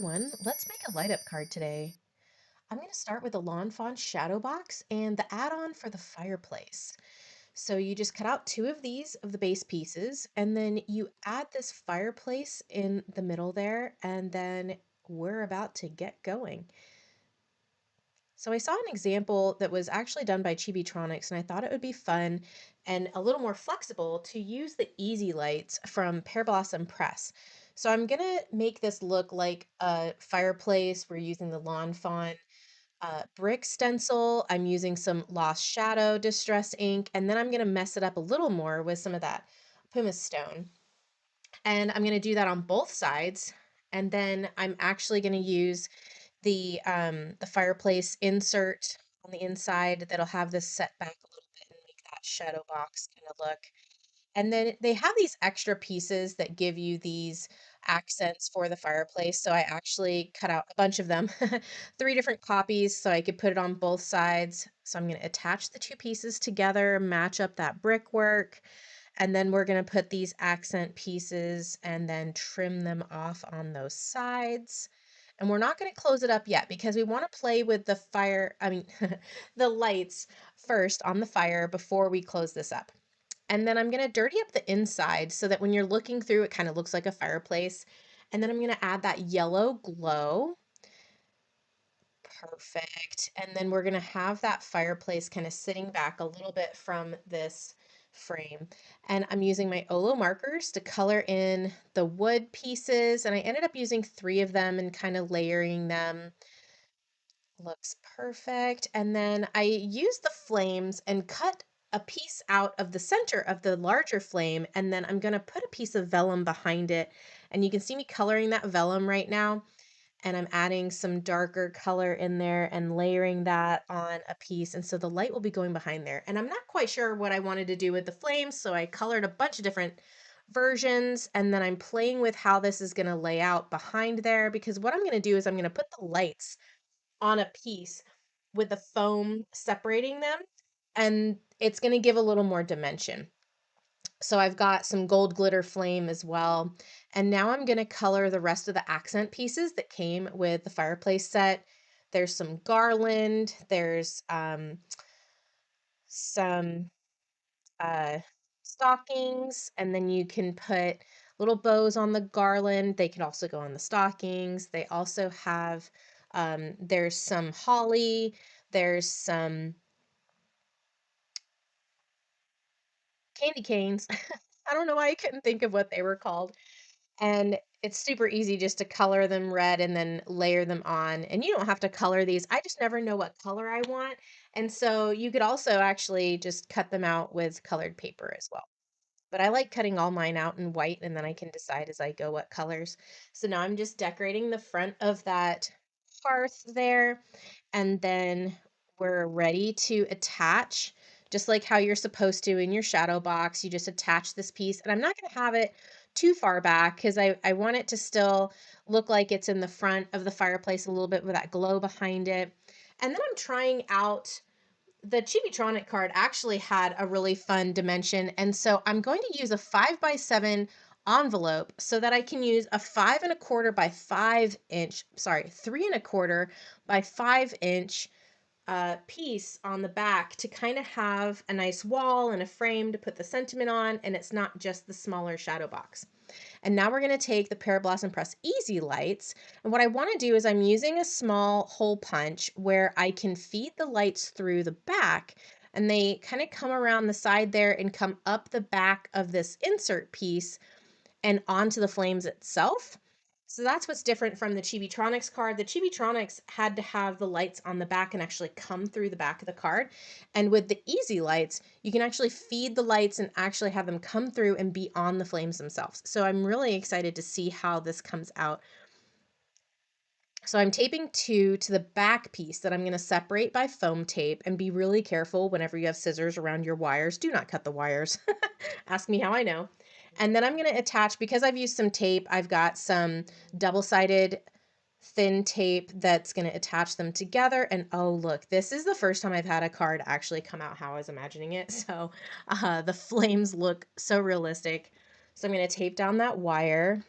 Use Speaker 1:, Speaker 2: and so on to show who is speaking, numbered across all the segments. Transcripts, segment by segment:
Speaker 1: everyone, let's make a light up card today. I'm going to start with the Lawn Fawn Shadow Box and the add-on for the Fireplace. So you just cut out two of these of the base pieces and then you add this fireplace in the middle there and then we're about to get going. So I saw an example that was actually done by Chibitronics and I thought it would be fun and a little more flexible to use the easy lights from Pear Blossom Press. So I'm gonna make this look like a fireplace. We're using the Lawn Fawn brick stencil. I'm using some Lost Shadow Distress ink, and then I'm gonna mess it up a little more with some of that pumice stone. And I'm gonna do that on both sides. And then I'm actually gonna use the fireplace insert on the inside that'll have this set back a little bit and make that shadow box kind of look. And then they have these extra pieces that give you these accents for the fireplace. So I actually cut out a bunch of them, three different copies, so I could put it on both sides. So I'm going to attach the two pieces together, match up that brickwork, and then we're going to put these accent pieces and then trim them off on those sides. And we're not going to close it up yet because we want to play with the the lights first on the fire before we close this up. And then I'm going to dirty up the inside so that when you're looking through, it kind of looks like a fireplace. And then I'm going to add that yellow glow. Perfect. And then we're going to have that fireplace kind of sitting back a little bit from this frame. And I'm using my OLO markers to color in the wood pieces. And I ended up using three of them and kind of layering them. Looks perfect. And then I used the flames and cut a piece out of the center of the larger flame, and then I'm going to put a piece of vellum behind it. And you can see me coloring that vellum right now, and I'm adding some darker color in there and layering that on a piece. And so the light will be going behind there. And I'm not quite sure what I wanted to do with the flames, so I colored a bunch of different versions, and then I'm playing with how this is going to lay out behind there, because what I'm going to do is I'm going to put the lights on a piece with the foam separating them, and it's going to give a little more dimension. So I've got some gold glitter flame as well. And now I'm going to color the rest of the accent pieces that came with the fireplace set. There's some garland, there's some uh, stockings, and then you can put little bows on the garland. They can also go on the stockings. They also have, there's some holly, there's some candy canes. I don't know why I couldn't think of what they were called. And it's super easy just to color them red and then layer them on. And you don't have to color these. I just never know what color I want. And so you could also actually just cut them out with colored paper as well. But I like cutting all mine out in white and then I can decide as I go what colors. So now I'm just decorating the front of that hearth there. And then we're ready to attach, just like how you're supposed to in your shadow box. You just attach this piece. And I'm not going to have it too far back because I want it to still look like it's in the front of the fireplace a little bit with that glow behind it. And then I'm trying out the Chibitronic card actually had a really fun dimension. And so I'm going to use a 5x7 envelope so that I can use a 5 1/4 by 5 inch, sorry, 3 1/4 by 5 inch piece on the back to kind of have a nice wall and a frame to put the sentiment on. And it's not just the smaller shadow box. And now we're going to take the Pear Blossom Press Easy Lights. And what I want to do is I'm using a small hole punch where I can feed the lights through the back, and they kind of come around the side there and come up the back of this insert piece and onto the flames itself. So that's what's different from the Chibitronics card. The Chibitronics had to have the lights on the back and actually come through the back of the card. And with the Easy Lights, you can actually feed the lights and actually have them come through and be on the flames themselves. So I'm really excited to see how this comes out. So I'm taping two to the back piece that I'm going to separate by foam tape, and be really careful whenever you have scissors around your wires. Do not cut the wires. Ask me how I know. And then I'm going to attach, because I've used some tape, I've got some double-sided thin tape that's going to attach them together. And oh, look, this is the first time I've had a card actually come out how I was imagining it. So the flames look so realistic. So I'm going to tape down that wire.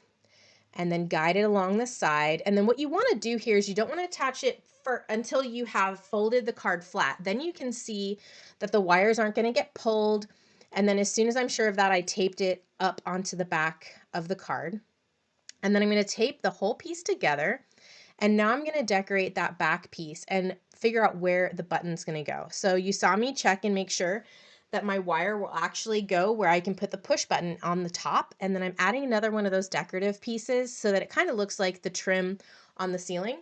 Speaker 1: and then guide it along the side. And then what you want to do here is you don't want to attach it until you have folded the card flat. Then you can see that the wires aren't going to get pulled. And then as soon as I'm sure of that, I taped it up onto the back of the card. And then I'm going to tape the whole piece together. And now I'm going to decorate that back piece and figure out where the button's going to go. So you saw me check and make sure that my wire will actually go where I can put the push button on the top. And then I'm adding another one of those decorative pieces so that it kind of looks like the trim on the ceiling.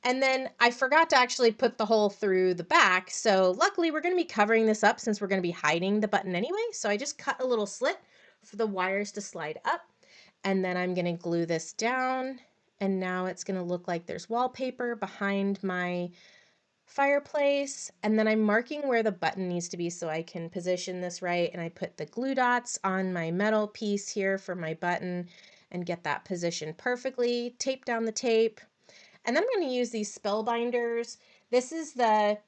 Speaker 1: And then I forgot to actually put the hole through the back. So luckily we're going to be covering this up since we're going to be hiding the button anyway. So I just cut a little slit for the wires to slide up. And then I'm going to glue this down. And now it's going to look like there's wallpaper behind my fireplace. And then I'm marking where the button needs to be so I can position this right. And I put the glue dots on my metal piece here for my button and get that positioned perfectly. Tape down the tape. And then I'm going to use these spellbinders. This is the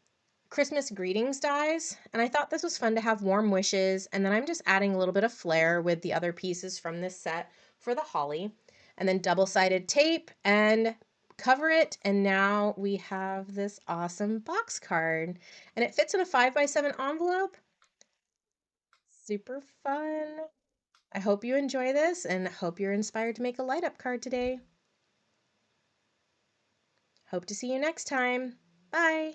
Speaker 1: Christmas greetings dies, and I thought this was fun to have warm wishes. And then I'm just adding a little bit of flair with the other pieces from this set for the holly, and then double-sided tape and cover it. And now we have this awesome box card, and it fits in a 5x7 envelope. Super fun. I hope you enjoy this and hope you're inspired to make a light up card today. Hope to see you next time. Bye.